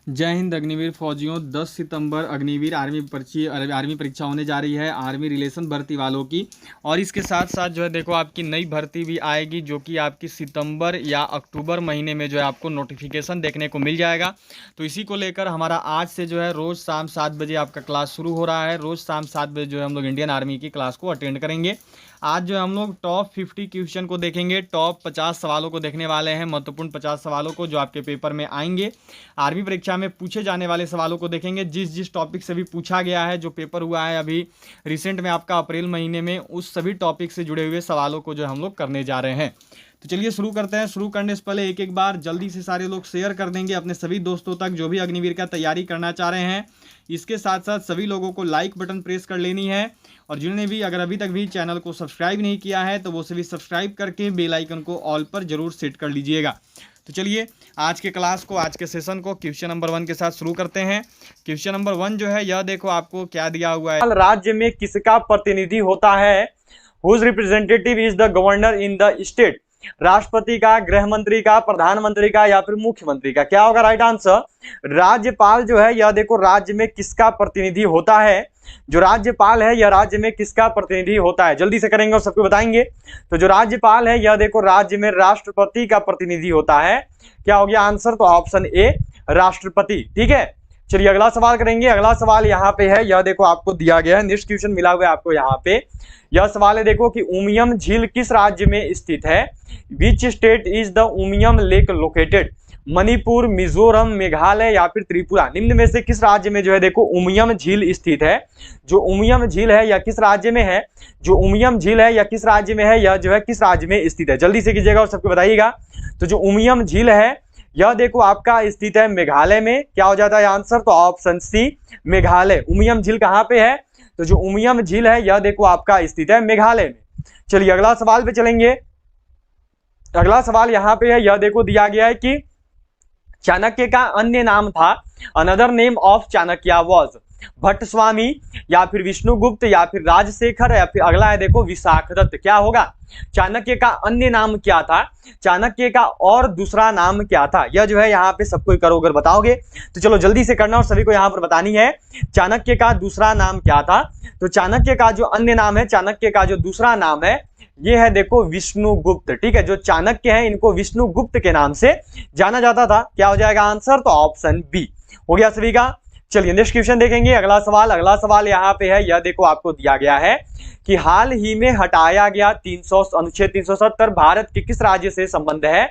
जय हिंद अग्निवीर फौजियों। 10 सितंबर अग्निवीर आर्मी परीक्षा होने जा रही है आर्मी रिलेशन भर्ती वालों की। और इसके साथ साथ जो है देखो आपकी नई भर्ती भी आएगी जो कि आपकी सितंबर या अक्टूबर महीने में जो है आपको नोटिफिकेशन देखने को मिल जाएगा। तो इसी को लेकर हमारा आज से जो है रोज़ शाम 7 बजे आपका क्लास शुरू हो रहा है। रोज़ शाम 7 बजे जो है हम लोग इंडियन आर्मी की क्लास को अटेंड करेंगे। आज जो हम लोग टॉप 50 क्वेश्चन को देखेंगे, टॉप 50 सवालों को देखने वाले हैं, महत्वपूर्ण 50 सवालों को जो आपके पेपर में आएंगे। आर्मी परीक्षा में पूछे जाने वाले सवालों को देखेंगे, जिस टॉपिक से भी पूछा गया है, जो पेपर हुआ है अभी रिसेंट में आपका अप्रैल महीने में, उस सभी टॉपिक से जुड़े हुए सवालों को जो हम लोग करने जा रहे हैं। तो चलिए शुरू करते हैं। शुरू करने से पहले एक बार जल्दी से सारे लोग शेयर कर देंगे अपने सभी दोस्तों तक जो भी अग्निवीर का तैयारी करना चाह रहे हैं। इसके साथ साथ सभी लोगों को लाइक बटन प्रेस कर लेनी है, और जिन्होंने भी अगर अभी तक भी चैनल को सब्सक्राइब नहीं किया है तो वो सभी सब्सक्राइब करके बेल आइकन को ऑल पर जरूर सेट कर लीजिएगा। तो चलिए आज के क्लास को, आज के सेशन को क्वेश्चन नंबर 1 के साथ शुरू करते हैं। क्वेश्चन नंबर 1 जो है यह देखो आपको क्या दिया हुआ है। राज्य में किसका प्रतिनिधि होता है? Whose representative is the governor in the state? राष्ट्रपति का, गृह मंत्री का, प्रधानमंत्री का या फिर मुख्यमंत्री का? क्या होगा राइट आंसर? राज्यपाल जो है यह देखो राज्य में किसका प्रतिनिधि होता है? जो राज्यपाल है यह राज्य में किसका प्रतिनिधि होता है? जल्दी से करेंगे और सबको बताएंगे। तो जो राज्यपाल है यह देखो राज्य में राष्ट्रपति का प्रतिनिधि होता है। क्या हो गया आंसर? तो ऑप्शन ए राष्ट्रपति। ठीक है, चलिए अगला सवाल करेंगे। अगला सवाल यहाँ पे है, यह देखो आपको दिया गया है, नेक्स्ट क्वेश्चन मिला हुआ है आपको यहाँ पे। यह सवाल है देखो कि उमियम झील किस राज्य में स्थित है? Which state is the Umiam lake located? Manipur, Mizoram, Meghalaya या फिर त्रिपुरा? निम्न में से किस राज्य में जो है देखो उमियम झील स्थित है? जो उमियम झील है यह किस राज्य में है? जो उमियम झील है यह किस राज्य में है? यह जो है किस राज्य में स्थित है? जल्दी से कीजिएगा और सबको बताइएगा। तो जो उमियम झील है यह देखो आपका स्थित है मेघालय में। क्या हो जाता है आंसर? तो ऑप्शन सी मेघालय। उमियम झील कहाँ पे है? तो जो उमियम झील है यह देखो आपका स्थित है मेघालय में। चलिए अगला सवाल पे चलेंगे। अगला सवाल यहाँ पे है, यह देखो दिया गया है कि चाणक्य का अन्य नाम था। Another name of Chanakya was Bhatt Swami या फिर विष्णुगुप्त या फिर राजशेखर या फिर अगला है देखो विशाखदत्त। क्या होगा? चाणक्य का अन्य नाम क्या था? चाणक्य का और दूसरा नाम क्या था? यह जो है यहाँ पे सबको करोगे बताओगे तो चलो जल्दी से करना और सभी को यहाँ पर बतानी है। चाणक्य का दूसरा नाम क्या था? तो चाणक्य का जो अन्य नाम है, चाणक्य का जो दूसरा नाम है ये है देखो विष्णुगुप्त। ठीक है, जो चाणक्य है इनको विष्णुगुप्त के नाम से जाना जाता था। क्या हो जाएगा आंसर? तो ऑप्शन बी हो गया सभी का। चलिए नेक्स्ट क्वेश्चन देखेंगे। अगला सवाल यहाँ पे है, यह देखो आपको दिया गया है कि हाल ही में हटाया गया अनुच्छेद 370 भारत के किस राज्य से संबंध है?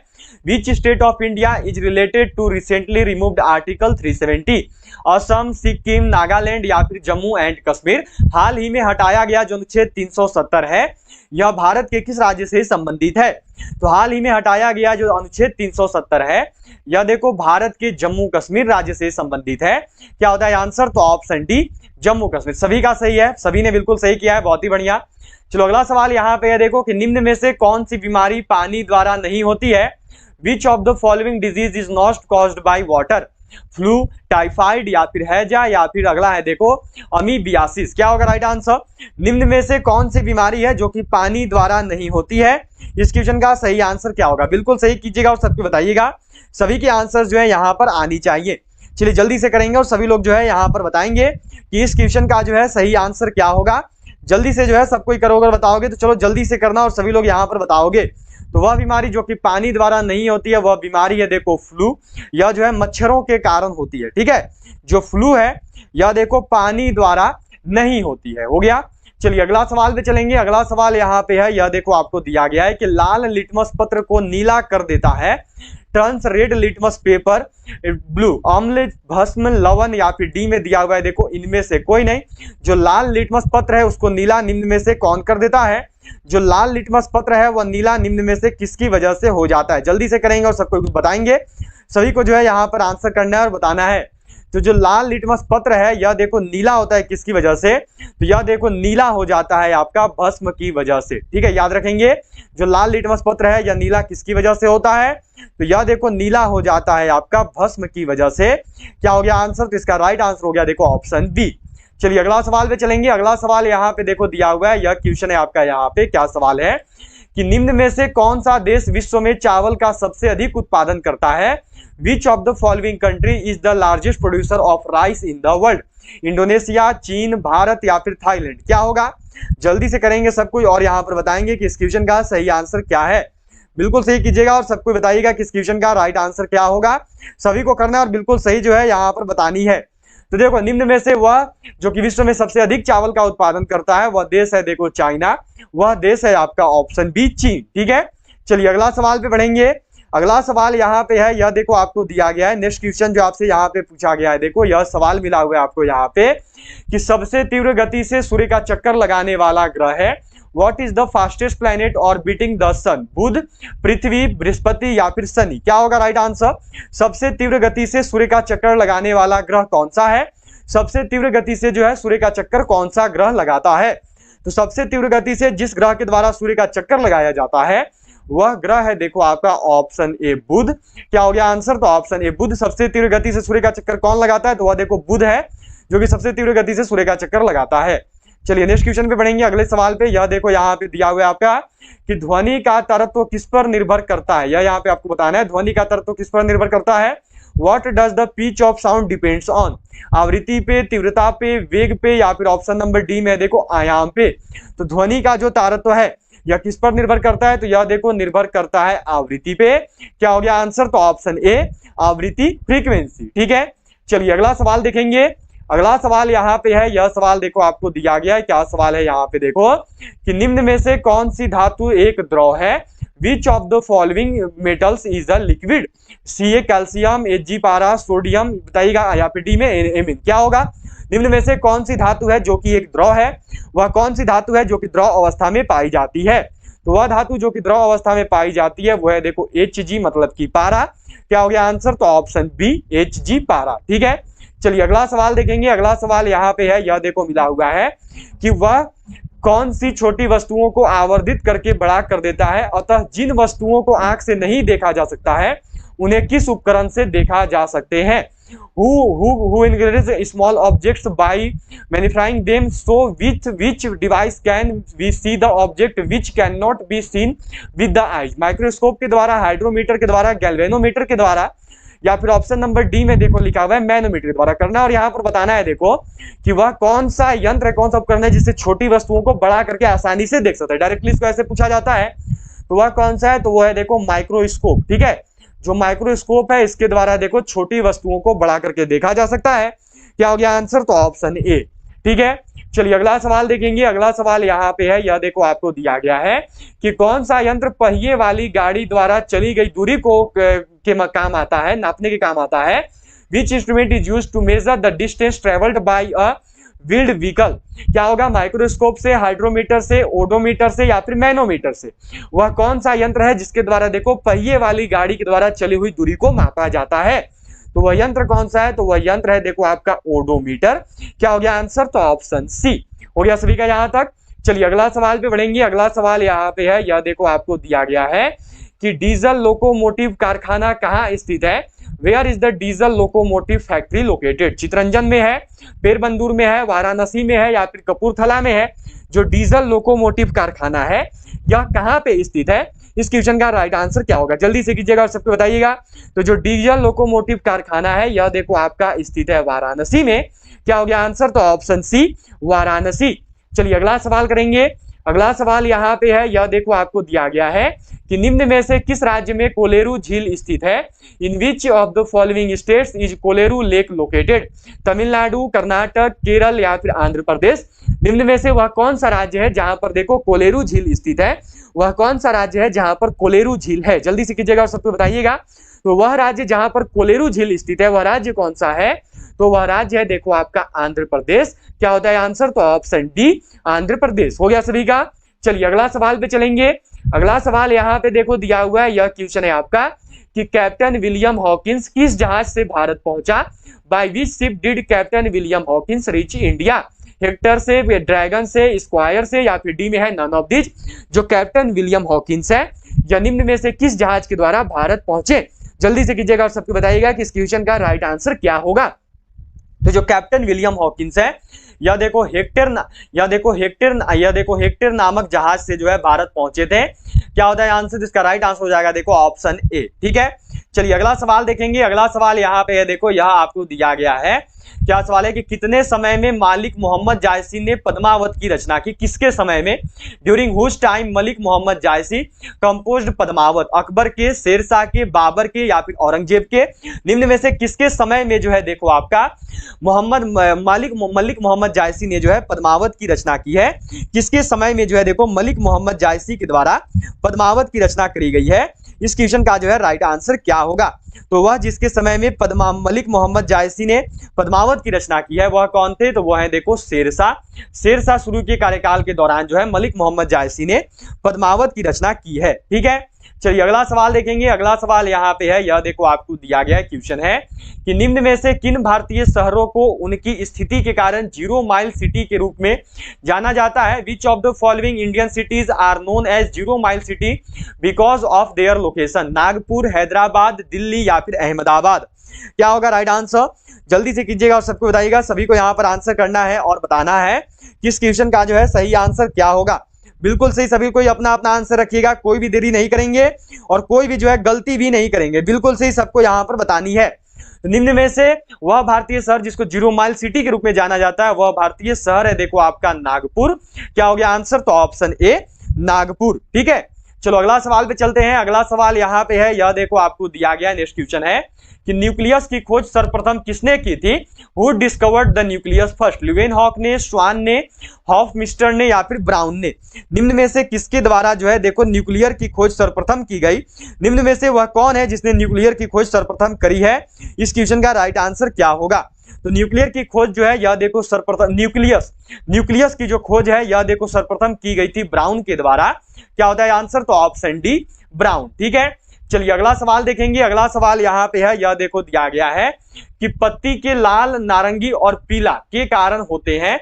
Which state of India is related to recently removed article 370? Assam, Sikkim, Nagaland या फिर जम्मू एंड कश्मीर? हाल ही में हटाया गया जो अनुच्छेद 370 है यह भारत के किस राज्य से संबंधित है? तो हाल ही में हटाया गया जो अनुच्छेद 370 है यह देखो भारत के जम्मू कश्मीर राज्य से संबंधित है। क्या होता है आंसर? तो ऑप्शन डी जम्मू कश्मीर। सभी का सही है, सभी ने बिल्कुल सही किया है, बहुत ही बढ़िया। चलो अगला सवाल यहाँ पे है देखो कि निम्न में से कौन सी बीमारी पानी द्वारा नहीं होती है? Which of the following disease is not caused by water? Flu, typhoid या फिर हैजा या फिर अगला है देखो अमीबियासिस? क्या होगा राइट आंसर? निम्न में से कौन सी बीमारी है जो कि पानी द्वारा नहीं होती है? इस क्वेश्चन का सही आंसर क्या होगा? बिल्कुल सही कीजिएगा और सबको बताइएगा। सभी के आंसर जो है यहाँ पर आनी चाहिए। चलिए जल्दी से करेंगे और सभी लोग जो है यहाँ पर बताएंगे कि इस क्वेश्चन का जो है सही आंसर क्या होगा। जल्दी से जो है सबको करोगे बताओगे तो चलो जल्दी से करना और सभी लोग यहाँ पर बताओगे। तो वह बीमारी जो कि पानी द्वारा नहीं होती है वह बीमारी है देखो फ्लू। यह जो है मच्छरों के कारण होती है। ठीक है, जो फ्लू है यह देखो पानी द्वारा नहीं होती है। हो गया। चलिए अगला सवाल पे चलेंगे। अगला सवाल यहाँ पे है, यह देखो आपको दिया गया है कि लाल लिटमस पत्र को नीला कर देता है। Turns red litmus paper blue? अम्ल, भस्म, लवण या फिर डी में दिया हुआ है देखो इनमें से कोई नहीं। जो लाल लिटमस पत्र है उसको नीला निम्न में से कौन कर देता है? जो लाल लिटमस पत्र है वह नीला निम्न में से किसकी वजह से हो जाता है? जल्दी से करेंगे और सबको बताएंगे। सभी को जो है यहाँ पर आंसर करना है और बताना है। तो जो लाल लिटमस पत्र है यह देखो नीला होता है किसकी वजह से? तो यह देखो नीला हो जाता है आपका भस्म की वजह से। ठीक है, याद रखेंगे जो लाल लिटमस पत्र है यह नीला किसकी वजह से होता है? तो यह देखो नीला हो जाता है आपका भस्म की वजह से। क्या हो गया आंसर? तो इसका राइट आंसर हो गया देखो ऑप्शन बी। चलिए अगला सवाल पे चलेंगे। अगला सवाल यहाँ पे देखो दिया हुआ है, यह क्वेश्चन है आपका। यहाँ पे क्या सवाल है कि निम्न में से कौन सा देश विश्व में चावल का सबसे अधिक उत्पादन करता है? Which of the following country is the largest producer of rice in the world? Indonesia, चीन, भारत या फिर थाईलैंड? क्या होगा? जल्दी से करेंगे सब कुछ और यहाँ पर बताएंगे कि इस क्वेश्चन का सही आंसर क्या है। बिल्कुल सही कीजिएगा और सबको बताइएगा कि इस क्वेश्चन का राइट आंसर क्या होगा। सभी को करना है और बिल्कुल सही जो है यहाँ पर बतानी है। तो देखो निम्न में से वह जो कि विश्व में सबसे अधिक चावल का उत्पादन करता है वह देश है देखो चाइना, वह देश है आपका ऑप्शन बी चीन। ठीक है, चलिए अगला सवाल पे बढ़ेंगे। अगला सवाल यहाँ पे है, यह देखो आपको दिया गया है। नेक्स्ट क्वेश्चन जो आपसे यहाँ पे पूछा गया है, देखो यह सवाल मिला हुआ है आपको यहाँ पे कि सबसे तीव्र गति से सूर्य का चक्कर लगाने वाला ग्रह है। What is the fastest planet orbiting the sun? Budh, Prithvi, Brihaspati या फिर शनि? क्या होगा राइट आंसर? सबसे तीव्र गति से सूर्य का चक्कर लगाने वाला ग्रह कौन सा है? सबसे तीव्र गति से जो है सूर्य का चक्कर कौन सा ग्रह लगाता है? तो सबसे तीव्र गति से जिस ग्रह के द्वारा सूर्य का चक्कर लगाया जाता है वह ग्रह है देखो आपका ऑप्शन ए बुध। क्या हो गया आंसर? तो ऑप्शन ए बुध। सबसे तीव्र गति से सूर्य का चक्कर कौन लगाता है? तो वह देखो बुध है जो कि सबसे तीव्र गति से सूर्य का चक्कर लगाता है। चलिए नेक्स्ट क्वेश्चन पे बढ़ेंगे अगले सवाल पे। यह देखो यहाँ पे दिया हुआ है आपका कि ध्वनि का तरत्व किस पर निर्भर करता है? यह यहाँ पे आपको बताना है ध्वनि का तरत्व किस पर निर्भर करता है। What does the pitch of sound depends on? आवृत्ति पे, तीव्रता पे, वेग पे या फिर ऑप्शन नंबर डी में देखो आयाम पे। तो ध्वनि का जो तारत्व है यह किस पर निर्भर करता है? तो यह देखो निर्भर करता है आवृत्ति पे। क्या हो गया आंसर? तो ऑप्शन ए आवृत्ति, फ्रीक्वेंसी। ठीक है, चलिए अगला सवाल देखेंगे। अगला सवाल यहाँ पे है, यह सवाल देखो आपको दिया गया है। क्या सवाल है यहाँ पे देखो कि निम्न में से कौन सी धातु एक द्रव है? Which of the following metals is a liquid? Ca calcium, Ag पारा, सोडियम? बताइएगा या फिर डी में एमिन? क्या होगा? निम्न में से कौन सी धातु है जो कि एक द्रव है? वह कौन सी धातु है जो कि द्रव अवस्था में पाई जाती है? तो वह धातु जो कि द्रव अवस्था में पाई जाती है वह है देखो Hg मतलब कि पारा। क्या हो गया आंसर? तो ऑप्शन बी Hg पारा। ठीक है, चलिए अगला सवाल देखेंगे। अगला सवाल यहाँ पे है, यह देखो मिला हुआ है कि वह कौन सी छोटी वस्तुओं को आवर्धित करके बड़ा कर देता है? अतः जिन वस्तुओं को आंख से नहीं देखा जा सकता है उन्हें किस उपकरण से देखा जा सकते हैं? who encourages small objects by magnifying them, so with which device can we see the object which cannot be seen with the eyes? Microscope के द्वारा, हाइड्रोमीटर के द्वारा, गैल्वेनोमीटर के द्वारा या फिर ऑप्शन नंबर डी में देखो लिखा हुआ है मैनोमीटर के द्वारा करना। और यहाँ पर बताना है देखो कि वह कौन सा यंत्र है, कौन सा उपकरण है जिससे छोटी वस्तुओं को बड़ा करके आसानी से देख सकता है। डायरेक्टली इसको ऐसे पूछा जाता है तो वह कौन सा है? तो वह है देखो माइक्रोस्कोप। ठीक है, जो माइक्रोस्कोप है इसके द्वारा देखो छोटी वस्तुओं को बड़ा करके देखा जा सकता है। क्या हो गया आंसर? तो ऑप्शन ए। ठीक है, चलिए अगला सवाल देखेंगे। अगला सवाल यहाँ पे है, यह देखो आपको दिया गया है कि कौन सा यंत्र पहिए वाली गाड़ी द्वारा चली गई दूरी को के काम आता है, नापने के काम आता है? Which instrument is used to measure the distance travelled by a wheeled vehicle? क्या होगा? माइक्रोस्कोप से, हाइड्रोमीटर से, ओडोमीटर से या फिर मैनोमीटर से? वह कौन सा यंत्र है जिसके द्वारा देखो पहिए वाली गाड़ी के द्वारा चली हुई दूरी को मापा जाता है? तो वह यंत्र कौन सा है? तो वह यंत्र है देखो आपका ओडोमीटर। क्या हो गया आंसर? तो ऑप्शन सी हो गया सभी का यहाँ तक। चलिए अगला सवाल पे बढ़ेंगे। अगला सवाल यहाँ पे है, यह देखो आपको दिया गया है कि डीजल लोकोमोटिव कारखाना कहाँ स्थित है? Where is the diesel locomotive factory located? Chittaranjan में है, पेरबंदूर में है, वाराणसी में है या फिर कपूरथला में है? जो डीजल लोकोमोटिव कारखाना है यह कहाँ पे स्थित है? इस क्वेश्चन का राइट आंसर क्या होगा? जल्दी से कीजिएगा और सबको बताइएगा। तो जो डीजल लोकोमोटिव कारखाना है यह देखो आपका स्थित है वाराणसी में। क्या हो गया आंसर? तो ऑप्शन सी वाराणसी। चलिए अगला सवाल करेंगे। अगला सवाल यहाँ पे है, यह देखो आपको दिया गया है कि निम्न में से किस राज्य में कोलेरू झील स्थित है? In which of the following states is Kolleru lake located? Tamil Nadu, Karnataka, Kerala या फिर आंध्र प्रदेश? निम्न में से वह कौन सा राज्य है जहां पर देखो कोलेरू झील स्थित है? वह कौन सा राज्य है जहां पर कोलेरू झील है? जल्दी से कीजिएगा और सबको बताइएगा। तो वह राज्य जहां पर कोलेरू झील स्थित है वह राज्य कौन सा है? तो वह राज्य है देखो आपका आंध्र प्रदेश। क्या होता है आंसर? तो ऑप्शन डी आंध्र प्रदेश। हो गया सभी का। चलिए अगला सवाल पे चलेंगे। अगला सवाल यहाँ पे देखो दिया हुआ है, यह क्वेश्चन है आपका कि कैप्टन विलियम हॉकिंस किस जहाज से भारत पहुंचा? By which ship did captain William Hawkins reach India? Hector से, ड्रैगन से, स्क्वायर से या फिर डी में है नन ऑफ दिस? जो कैप्टन विलियम हॉकिंस है या निम्न में से किस जहाज के द्वारा भारत पहुंचे? जल्दी से कीजिएगा और सबको बताइएगा कि इस क्वेश्चन का राइट आंसर क्या होगा। तो जो कैप्टन विलियम हॉकिंस है, यह देखो हेक्टर नामक जहाज से जो है भारत पहुंचे थे। क्या होता है आंसर? इसका राइट आंसर हो जाएगा देखो ऑप्शन ए। ठीक है, चलिए अगला सवाल देखेंगे। अगला सवाल यहाँ पे है, देखो यह आपको दिया गया है। क्या सवाल है कि कितने समय में मलिक मोहम्मद जायसी ने पद्मावत की रचना की? किसके समय में? During whose time Malik Mohammad Jayasi composed Padmavat? Akbar के, शेरशाह के, बाबर के या फिर औरंगजेब के? निम्न में से किसके समय में जो है देखो आपका मलिक मोहम्मद जायसी ने जो है पद्मावत की रचना की है? किसके समय में जो है देखो मलिक मोहम्मद जायसी के द्वारा पद्मावत की रचना करी गई है? इस क्वेश्चन का जो है राइट आंसर क्या होगा? तो वह जिसके समय में मलिक मोहम्मद जायसी ने पद्मावत की रचना की है वह कौन थे? तो वह है देखो शेरशाह शुरू के कार्यकाल के दौरान जो है मलिक मोहम्मद जायसी ने पद्मावत की रचना की है। ठीक है, चलिए अगला सवाल देखेंगे। अगला सवाल यहाँ पे है, यह देखो आपको दिया गया क्वेश्चन है कि निम्न में से किन भारतीय शहरों को उनकी स्थिति के कारण 0 माइल सिटी के रूप में जाना जाता है? Which of the following Indian cities are known as 0 mile city because of their location? Nagpur, Hyderabad, Delhi या फिर अहमदाबाद? क्या होगा राइट आंसर? जल्दी से कीजिएगा और सबको बताइएगा। सभी को यहाँ पर आंसर करना है और बताना है कि इस क्वेश्चन का जो है सही आंसर क्या होगा। बिल्कुल सही, सभी कोई अपना अपना आंसर रखिएगा, कोई भी देरी नहीं करेंगे और कोई भी जो है गलती भी नहीं करेंगे। बिल्कुल सही सबको यहाँ पर बतानी है। तो निम्न में से वह भारतीय शहर जिसको 0 माइल सिटी के रूप में जाना जाता है वह भारतीय शहर है देखो आपका नागपुर। क्या हो गया आंसर? तो ऑप्शन ए नागपुर। ठीक है, चलो अगला सवाल पे चलते हैं। अगला सवाल यहाँ पे है, यह देखो आपको दिया गया नेक्स्ट क्वेश्चन है कि न्यूक्लियस की खोज सर्वप्रथम किसने की थी? Who discovered the nucleus first? Leeuwenhoek ने, स्वान ने, हॉफमिस्टर ने या फिर ब्राउन ने? निम्न में से किसके द्वारा जो है देखो न्यूक्लियर की खोज सर्वप्रथम की गई? निम्न में से वह कौन है जिसने न्यूक्लियर की खोज सर्वप्रथम करी है? इस क्वेश्चन का राइट आंसर क्या होगा? तो न्यूक्लियर की खोज जो है यह देखो सर्वप्रथम न्यूक्लियस की जो खोज है यह देखो सर्वप्रथम की गई थी ब्राउन के द्वारा। क्या होता है आंसर? तो ऑप्शन डी ब्राउन। ठीक है, चलिए अगला सवाल देखेंगे। अगला सवाल यहाँ पे है, यह देखो दिया गया है कि पत्ती के लाल, नारंगी और पीला के कारण होते हैं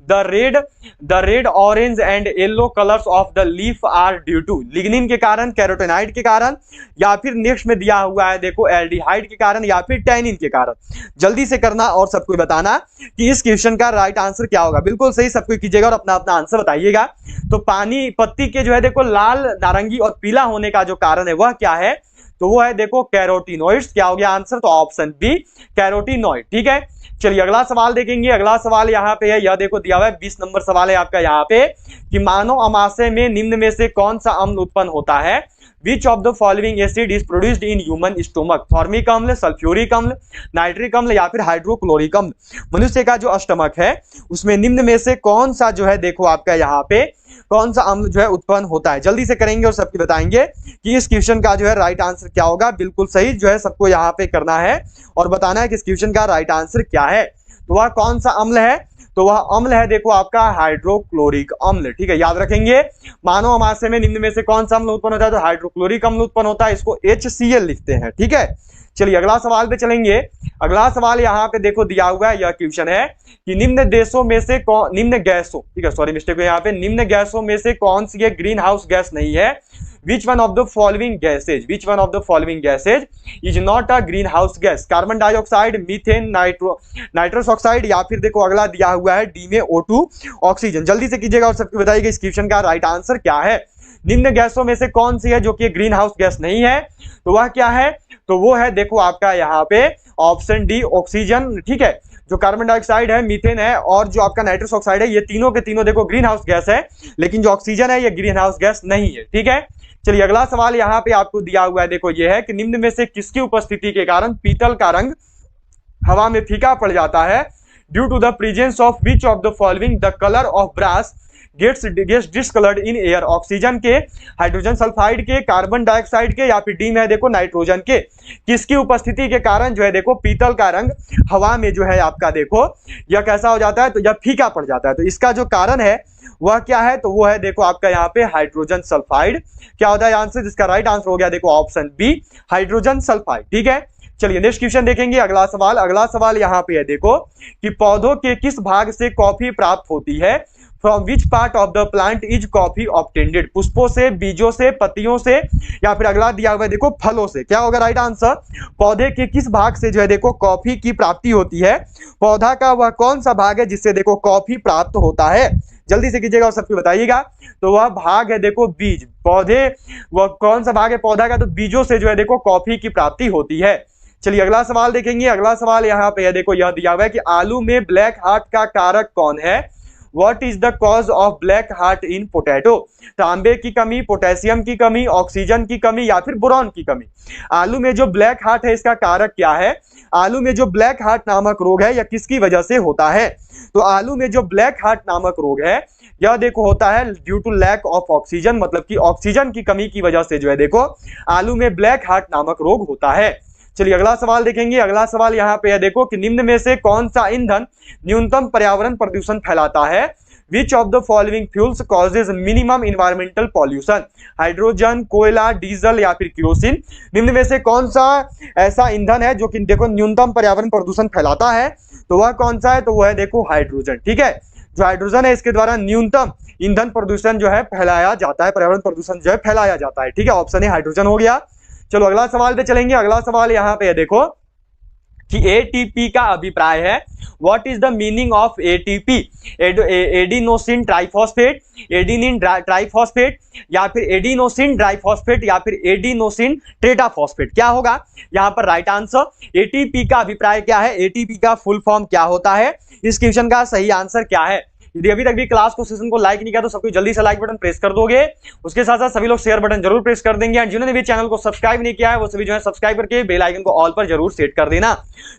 the red orange and yellow colours of the leaf are due to? Lignin के कारण, कैरोटेनॉइड के कारण या फिर नेक्स्ट में दिया हुआ है देखो एल्डिहाइड के कारण या फिर टैनिन के कारण? जल्दी से करना और सबको बताना कि इस क्वेश्चन का राइट आंसर क्या होगा। बिल्कुल सही सबको कीजिएगा और अपना अपना आंसर बताइएगा। तो पत्ती के जो है देखो लाल, नारंगी और पीला होने का जो कारण है वह क्या है? तो वो है देखो कैरोटीनॉइड्स। क्या हो गया आंसर? तो ऑप्शन बी कैरोटीनॉइड। ठीक है, चलिए अगला सवाल देखेंगे। अगला सवाल यहाँ पे है, यह देखो दिया हुआ है 20 नंबर सवाल है आपका यहाँ पे कि मानव अमाशय में निम्न में से कौन सा अम्ल उत्पन्न होता है? Which of the following acid is produced in human stomach? Formic अम्ल, सल्फ्यूरिक अम्ल, नाइट्रिक अम्ल या फिर हाइड्रोक्लोरिक अम्ल? मनुष्य का जो स्टमक है उसमें निम्न में से कौन सा जो है देखो आपका यहाँ पे कौन सा अम्ल जो है उत्पन्न होता है? जल्दी से करेंगे और सबको बताएंगे कि इस क्वेश्चन का जो है राइट आंसर क्या होगा। बिल्कुल सही जो है सबको यहाँ पे करना है और बताना है कि इस क्वेश्चन का राइट आंसर क्या है। तो वह कौन सा अम्ल है? तो वह अम्ल है देखो आपका हाइड्रोक्लोरिक अम्ल। ठीक है, याद रखेंगे मानव अमाशय में निम्न में से कौन सा अम्ल उत्पन्न होता है? तो हाइड्रोक्लोरिक अम्ल उत्पन्न होता है, इसको HCl लिखते हैं। ठीक है, चलिए अगला सवाल पे चलेंगे। अगला सवाल यहाँ पे देखो दिया हुआ है, यह क्वेश्चन है कि निम्न गैसों में से कौन सी ग्रीन हाउस गैस नहीं है? Which one of the following gases is not a greenhouse gas? Carbon dioxide, methane, nitrous oxide या फिर देखो अगला दिया हुआ है डी में O2 ऑक्सीजन? जल्दी से कीजिएगा और सबको बताइएगा इस क्वेश्चन का राइट आंसर क्या है। निम्न गैसों में से कौन सी है जो कि ग्रीन हाउस गैस नहीं है? तो वह क्या है? तो वो है देखो आपका यहाँ पे ऑप्शन डी ऑक्सीजन। ठीक है, जो कार्बन डाइऑक्साइड है, मीथेन है और जो आपका नाइट्रस ऑक्साइड है, ये तीनों के तीनों देखो ग्रीन हाउस गैस है, लेकिन जो ऑक्सीजन है ये ग्रीन हाउस गैस नहीं है। ठीक है, चलिए अगला सवाल यहाँ पे आपको दिया हुआ है, देखो ये है कि निम्न में से किसकी उपस्थिति के कारण पीतल का रंग हवा में फीका पड़ जाता है? Due to the presence of which of the following the colour of brass gets discoloured in air? Oxygen के, हाइड्रोजन सल्फाइड के, कार्बन डाइऑक्साइड के या फिर डी में है देखो नाइट्रोजन के? किसकी उपस्थिति के कारण जो है देखो पीतल का रंग हवा में जो है आपका देखो यह कैसा हो जाता है? तो यह फीका पड़ जाता है। तो इसका जो कारण है वह क्या है? तो वो है देखो आपका यहाँ पे हाइड्रोजन सल्फाइड। क्या होता है आंसर? जिसका राइट आंसर हो गया देखो ऑप्शन बी हाइड्रोजन सल्फाइड। ठीक है, चलिए नेक्स्ट क्वेश्चन देखेंगे। अगला सवाल यहाँ पे है देखो कि पौधों के किस भाग से कॉफी प्राप्त होती है? From which part of the plant is coffee obtained, पुष्पों से, बीजों से, पत्तियों से, या फिर अगला दिया हुआ है देखो फलों से। क्या होगा राइट आंसर, पौधे के किस भाग से जो है देखो कॉफी की प्राप्ति होती है, पौधा का वह कौन सा भाग है जिससे देखो कॉफी प्राप्त होता है, जल्दी से कीजिएगा और सबको बताइएगा। तो वह भाग है देखो बीज, पौधे वह कौन सा भाग है पौधा का, तो बीजों से जो है देखो कॉफी की प्राप्ति होती है। चलिए अगला सवाल देखेंगे। अगला सवाल यहाँ पे है देखो, यह दिया हुआ है कि आलू में ब्लैक हार्ट का कारक कौन है, what is the cause of black heart in potato, तांबे की कमी, पोटेशियम की कमी, ऑक्सीजन की कमी, या फिर बोरॉन की कमी। आलू में जो ब्लैक हार्ट है इसका कारक क्या है, आलू में जो ब्लैक हार्ट नामक रोग है यह किसकी वजह से होता है, तो आलू में जो ब्लैक हार्ट नामक रोग है यह देखो होता है due to lack of oxygen, मतलब कि ऑक्सीजन की कमी की वजह से जो है देखो आलू में ब्लैक हार्ट नामक रोग होता है। चलिए अगला सवाल देखेंगे। अगला सवाल यहाँ पे है देखो कि निम्न में से कौन सा ईंधन न्यूनतम पर्यावरण प्रदूषण फैलाता है, which of the following fuels causes minimum environmental pollution, hydrogen, कोयला, डीजल या फिर केरोसिन। निम्न में से कौन सा ऐसा ईंधन है जो कि देखो न्यूनतम पर्यावरण प्रदूषण फैलाता है, तो वह कौन सा है, तो वह है देखो हाइड्रोजन। ठीक है, जो हाइड्रोजन है इसके द्वारा न्यूनतम ईंधन प्रदूषण जो है फैलाया जाता है, पर्यावरण प्रदूषण जो है फैलाया जाता है। ठीक है, ऑप्शन ए हाइड्रोजन हो गया। चलो अगला सवाल पे चलेंगे। अगला सवाल यहाँ पे है देखो कि एटीपी का अभिप्राय है, what is the meaning of ATP, adenosine triphosphate, adenine triphosphate, या फिर एडिनोसिन ट्राइफॉस्फेट, या फिर एडिनोसिन टेट्राफॉस्फेट। क्या होगा यहाँ पर राइट आंसर, एटीपी का अभिप्राय क्या है, एटीपी का फुल फॉर्म क्या होता है, इस क्वेश्चन का सही आंसर क्या है। यदि अभी तक भी क्लास को सेशन को लाइक नहीं किया तो सबको जल्दी से लाइक बटन प्रेस कर दोगे, उसके साथ साथ सभी लोग शेयर बटन जरूर प्रेस कर देंगे, एंड जिन्होंने भी चैनल को सब्सक्राइब नहीं किया है वो सभी जो है सब्सक्राइब करके बेल आइकन को ऑल पर जरूर सेट कर देना।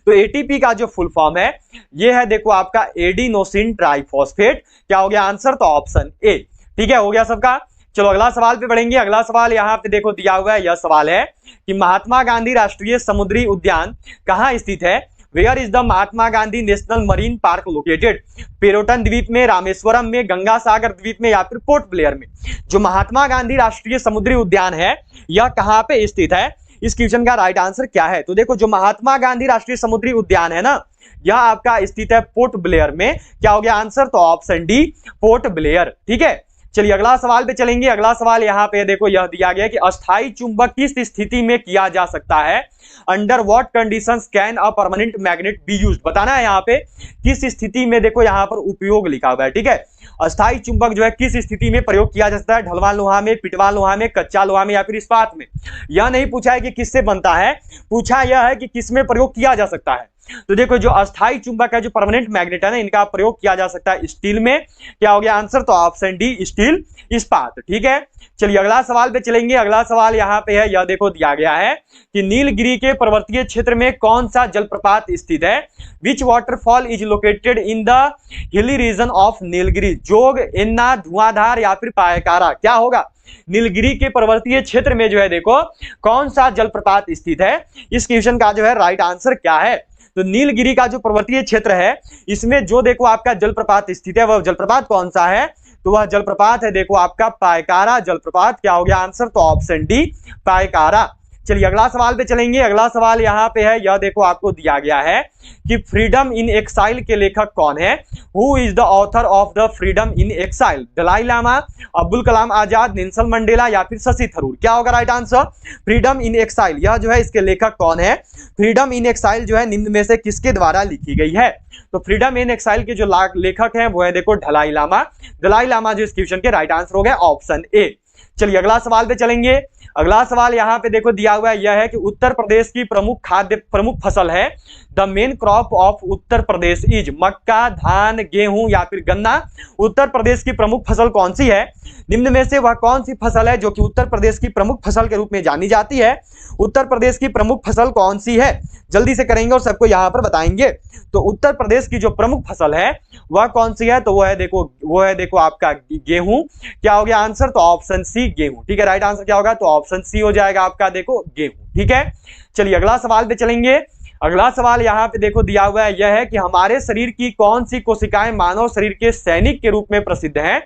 तो एटीपी का जो फुल फॉर्म है ये है देखो आपका एडिनोसिन ट्राइफॉस्फेट। क्या हो गया आंसर, तो ऑप्शन ए। ठीक है, हो गया सबका। चलो अगला सवाल पे बढ़ेंगे। अगला सवाल यहाँ पे देखो दिया हुआ है, यह सवाल है कि महात्मा गांधी राष्ट्रीय समुद्री उद्यान कहाँ स्थित है, where is the Mahatma Gandhi national marine park located, Pirotan द्वीप में, रामेश्वरम में, गंगा सागर द्वीप में, या फिर पोर्ट ब्लेयर में। जो महात्मा गांधी राष्ट्रीय समुद्री उद्यान है यह कहाँ पे स्थित है, इस क्वेश्चन का राइट आंसर क्या है, तो देखो जो महात्मा गांधी राष्ट्रीय समुद्री उद्यान है ना यह आपका स्थित है पोर्ट ब्लेयर में। क्या हो गया आंसर, तो ऑप्शन डी पोर्ट ब्लेयर। ठीक है, चलिए अगला सवाल पे चलेंगे। अगला सवाल यहाँ पे देखो यह दिया गया कि अस्थायी चुंबक किस स्थिति में किया जा सकता है, under what conditions can a permanent magnet be used, बताना है यहाँ पे किस स्थिति में देखो यहाँ पर उपयोग लिखा हुआ है। ठीक है, अस्थायी चुंबक जो है किस स्थिति में प्रयोग किया जा सकता है, ढलवान लोहा में, पिटवान लोहा में, कच्चा लोहा में, या फिर इस्पात में। यह नहीं पूछा है कि किससे बनता है, पूछा यह है कि किस में प्रयोग किया जा सकता है। तो देखो जो अस्थायी चुंबक है, जो परमानेंट मैग्नेट है ना, इनका प्रयोग किया जा सकता है स्टील में। क्या हो गया आंसर, तो ऑप्शन डी स्टील, इस्पात। ठीक है, चलिए अगला सवाल पे चलेंगे। अगला सवाल यहाँ पे है, यह देखो दिया गया है कि नीलगिरी के पर्वतीय क्षेत्र में कौन सा जलप्रपात स्थित है, which waterfall is located in the hilly region of Nilgiri, Jog, Enna, धुआंधार, या फिर पायकारा। क्या होगा, नीलगिरी के पर्वतीय क्षेत्र में जो है देखो कौन सा जलप्रपात स्थित है, इस क्वेश्चन का जो है राइट आंसर क्या है। तो नीलगिरी का जो पर्वतीय क्षेत्र है इसमें जो देखो आपका जलप्रपात स्थित है वह जलप्रपात कौन सा है, तो वह जलप्रपात है देखो आपका पायकारा जलप्रपात। क्या हो गया आंसर, तो ऑप्शन डी पायकारा। चलिए अगला सवाल पे चलेंगे। अगला सवाल यहाँ पे है, यह देखो आपको दिया गया है कि फ्रीडम इन एक्साइल के लेखक कौन है, who is the author of the freedom in exile, Dalai Lama, Abdul Kalam Azad, Nelson Mandela, या फिर शशि थरूर। क्या होगा right answer, freedom in exile, यह जो है इसके लेखक कौन है, फ्रीडम इन एक्साइल जो है निम्न में से किसके द्वारा लिखी गई है, तो फ्रीडम इन एक्साइल के जो लेखक हैं वो है देखो दलाई लामा। दलाई लामा जो इस क्वेश्चन के राइट आंसर हो गया ऑप्शन ए। चलिए अगला सवाल पे चलेंगे। अगला सवाल यहाँ पे देखो दिया हुआ है, यह है कि उत्तर प्रदेश की प्रमुख फसल है, the main crop of Uttar Pradesh is, मक्का, धान, गेहूं, या फिर गन्ना। उत्तर प्रदेश की प्रमुख फसल कौन सी है, निम्न में से वह कौन सी फसल है जो कि उत्तर प्रदेश की प्रमुख फसल के रूप में जानी जाती है, उत्तर प्रदेश की प्रमुख फसल कौन सी है, जल्दी से करेंगे और सबको यहाँ पर बताएंगे। तो उत्तर प्रदेश की जो प्रमुख फसल है वह कौन सी है, तो वो है देखो आपका गेहूं। क्या हो गया आंसर, तो ऑप्शन सी गेहूं। ठीक है, राइट आंसर क्या होगा, तो ऑप्शन सी हो जाएगा आपका देखो गेहूं। ठीक है, चलिए अगला सवाल पे चलेंगे। अगला सवाल यहाँ पे देखो दिया हुआ है, यह है कि हमारे शरीर की कौन सी कोशिकाएं मानव शरीर के सैनिक के रूप में प्रसिद्ध हैं?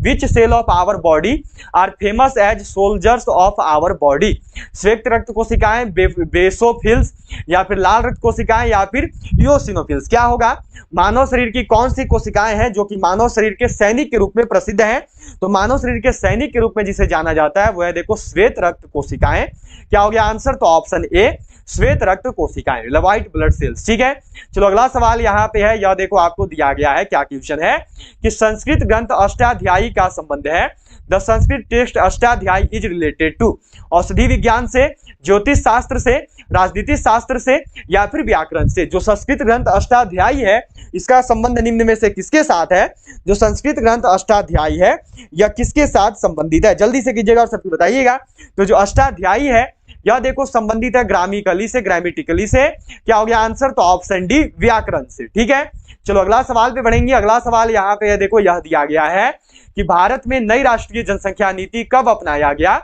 Which cell of our body are famous as soldiers of our body? श्वेत रक्त कोशिकाएं, बेसोफिल्स, या फिर लाल रक्त कोशिकाएं, या फिर इओसिनोफिल्स? क्या होगा? मानव शरीर की कौन सी कोशिकाएं हैं जो कि मानव शरीर के सैनिक के रूप में प्रसिद्ध हैं? तो मानव शरीर के सैनिक के रूप में जिसे जाना जाता है वो है देखो श्वेत रक्त कोशिकाएं। क्या हो गया आंसर? तो ऑप्शन ए श्वेत रक्त कोशिकाएं, व्हाइट ब्लड सेल्स। ठीक है, चलो अगला सवाल यहाँ पे है, यह देखो आपको दिया गया है, क्या क्वेश्चन है कि संस्कृत ग्रंथ अष्टाध्यायी का संबंध है? The Sanskrit text Ashtadhyayi is related to औषधि विज्ञान से, ज्योतिष शास्त्र से, राजनीति शास्त्र से, या फिर व्याकरण से? जो संस्कृत ग्रंथ अष्टाध्यायी है इसका संबंध निम्न में से किसके साथ है? जो संस्कृत ग्रंथ अष्टाध्यायी है यह किसके साथ संबंधित है? जल्दी से कीजिएगा और सबको बताइएगा। तो जो अष्टाध्यायी है यह देखो संबंधित है ग्रामिकली से, ग्रामेटिकली से। क्या हो गया आंसर? तो ऑप्शन डी व्याकरण से। ठीक है, चलो अगला सवाल पे बढ़ेंगे। अगला सवाल यहाँ पे देखो यह दिया गया है कि भारत में नई राष्ट्रीय जनसंख्या नीति कब अपनाया गया?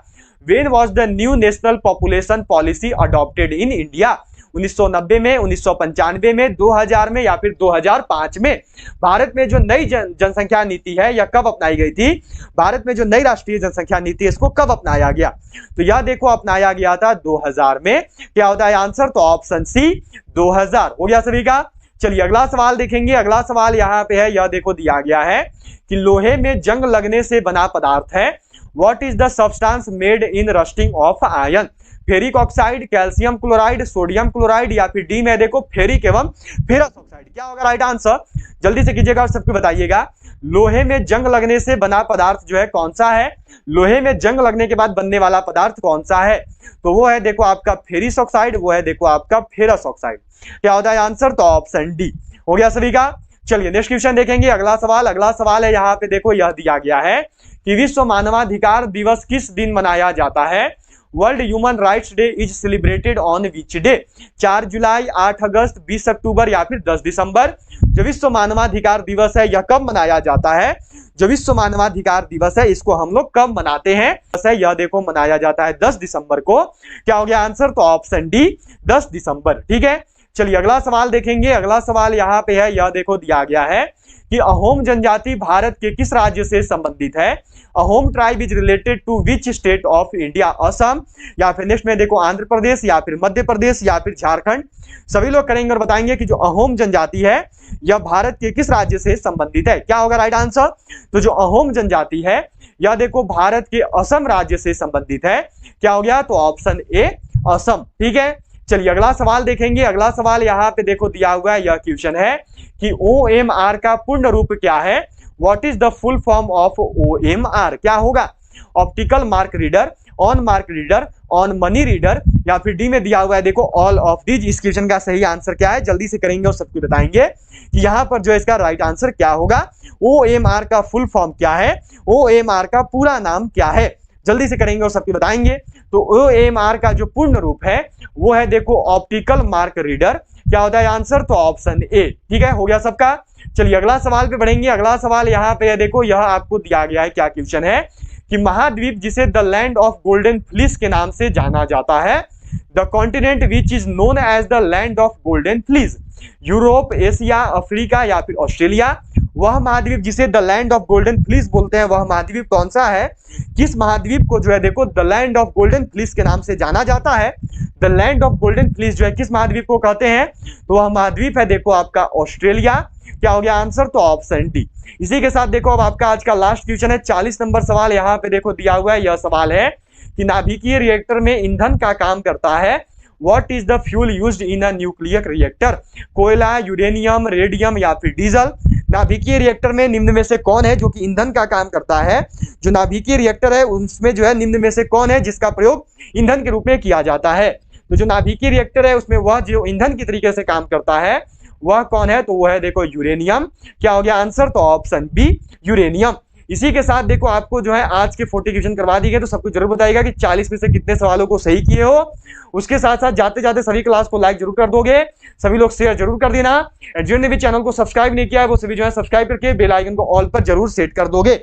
When was the new national population policy adopted in India? 1990 में, 1995 में, 2000 में, या फिर 2005 में? भारत में जो नई जनसंख्या नीति है यह कब अपनाई गई थी? भारत में जो नई राष्ट्रीय जनसंख्या नीति है इसको कब अपनाया गया? तो यह देखो अपनाया गया था 2000 में। क्या होता है आंसर? तो ऑप्शन सी 2000 हो गया सभी का। चलिए अगला सवाल देखेंगे। अगला सवाल यहाँ पे है, यह देखो दिया गया है कि लोहे में जंग लगने से बना पदार्थ है। What is the substance made in rusting of iron? Ferric oxide, calcium chloride, sodium chloride, या फिर डी में देखो फेरिक एवं फेरस ऑक्साइड? क्या होगा राइट आंसर? जल्दी से कीजिएगा और सबको बताइएगा। लोहे में जंग लगने से बना पदार्थ जो है कौन सा है? लोहे में जंग लगने के बाद बनने वाला पदार्थ कौन सा है? तो वो है देखो आपका फेरिस ऑक्साइड, वो है देखो आपका फेरस ऑक्साइड। क्या होता है आंसर? तो ऑप्शन डी हो गया सभी का। चलिए नेक्स्ट क्वेश्चन देखेंगे। अगला सवाल है यहाँ पे देखो यह दिया गया है कि विश्व मानवाधिकार दिवस किस दिन मनाया जाता है? World human rights day is celebrated on which day? 4 जुलाई, 8 अगस्त, 20 अक्टूबर, या फिर 10 दिसंबर? जो विश्व मानवाधिकार दिवस है यह कब मनाया जाता है? जो विश्व मानवाधिकार दिवस है इसको हम लोग कब मनाते हैं? यह देखो मनाया जाता है 10 दिसंबर को। क्या हो गया आंसर? तो ऑप्शन डी 10 दिसंबर। ठीक है, चलिए अगला सवाल देखेंगे। अगला सवाल यहाँ पे है, यह देखो दिया गया है कि अहोम जनजाति भारत के किस राज्य से संबंधित है? Ahom tribe is related to which state of India? Assam, या फिर नेक्स्ट में देखो आंध्र प्रदेश, या फिर मध्य प्रदेश, या फिर झारखंड? सभी लोग करेंगे और बताएंगे कि जो अहोम जनजाति है यह भारत के किस राज्य से संबंधित है? क्या होगा राइट आंसर? तो जो अहोम जनजाति है यह देखो भारत के असम राज्य से संबंधित है। क्या हो गया? तो ऑप्शन ए असम। ठीक है, चलिए अगला सवाल देखेंगे। अगला सवाल यहाँ पे देखो दिया हुआ है, यह क्वेश्चन है कि OMR का पूर्ण रूप क्या है? What is the full form of OMR? क्या होगा? Optical mark reader, on mark reader, on money reader, या फिर डी में दिया हुआ है देखो ऑल ऑफ दीज? इस क्वेश्चन का सही आंसर क्या है? जल्दी से करेंगे और सबको बताएंगे कि यहाँ पर जो इसका राइट आंसर क्या होगा। OMR का फुल फॉर्म क्या है? OMR का पूरा नाम क्या है? जल्दी से करेंगे और सबको बताएंगे। तो OMR का जो पूर्ण रूप है वो है देखो ऑप्टिकल मार्क रीडर। क्या होता है आंसर? तो ऑप्शन ए। ठीक है, हो गया सबका। चलिए अगला सवाल पे बढ़ेंगे। अगला सवाल यहाँ पे है देखो, यह आपको दिया गया है, क्या क्वेश्चन है कि महाद्वीप जिसे the land of golden fleece के नाम से जाना जाता है? The continent which is known as the land of golden fleece? Europe, Asia, Africa, या फिर ऑस्ट्रेलिया? वह महाद्वीप जिसे the land of golden fleece बोलते हैं वह महाद्वीप कौन सा है? किस महाद्वीप को जो है देखो the land of golden fleece के नाम से जाना जाता है? The land of golden fleece जो है किस महाद्वीप को कहते हैं? तो वह महाद्वीप है देखो आपका ऑस्ट्रेलिया। क्या हो गया आंसर? तो ऑप्शन डी। इसी के साथ देखो अब आपका आज का लास्ट क्वेश्चन है, 40 नंबर सवाल यहाँ पे देखो दिया हुआ है। यह सवाल है कि नाभिकीय रिएक्टर में ईंधन का काम करता है। What is the fuel used in a nuclear reactor? कोयला, यूरेनियम, रेडियम, या फिर डीजल? नाभिकीय रिएक्टर में निम्न में से कौन है जो कि ईंधन का काम करता है? जो नाभिकीय रिएक्टर है उसमें जो है निम्न में से कौन है जिसका प्रयोग ईंधन के रूप में किया जाता है? तो जो नाभिकीय रिएक्टर है उसमें वह जो ईंधन की तरीके से काम करता है वह कौन है? तो वह है देखो यूरेनियम। क्या हो गया आंसर? तो ऑप्शन बी यूरेनियम। इसी के साथ देखो आपको जो है आज के 40 क्वेश्चन करवा दिए गए, तो सबको जरूर बताइएगा कि 40 में से कितने सवालों को सही किए हो। उसके साथ साथ जाते जाते सभी क्लास को लाइक जरूर कर दोगे, सभी लोग शेयर जरूर कर देना। जिन्होंने भी चैनल को सब्सक्राइब नहीं किया है वो सभी जो है सब्सक्राइब करके बेल आइकन को ऑल पर जरूर सेट कर दोगे।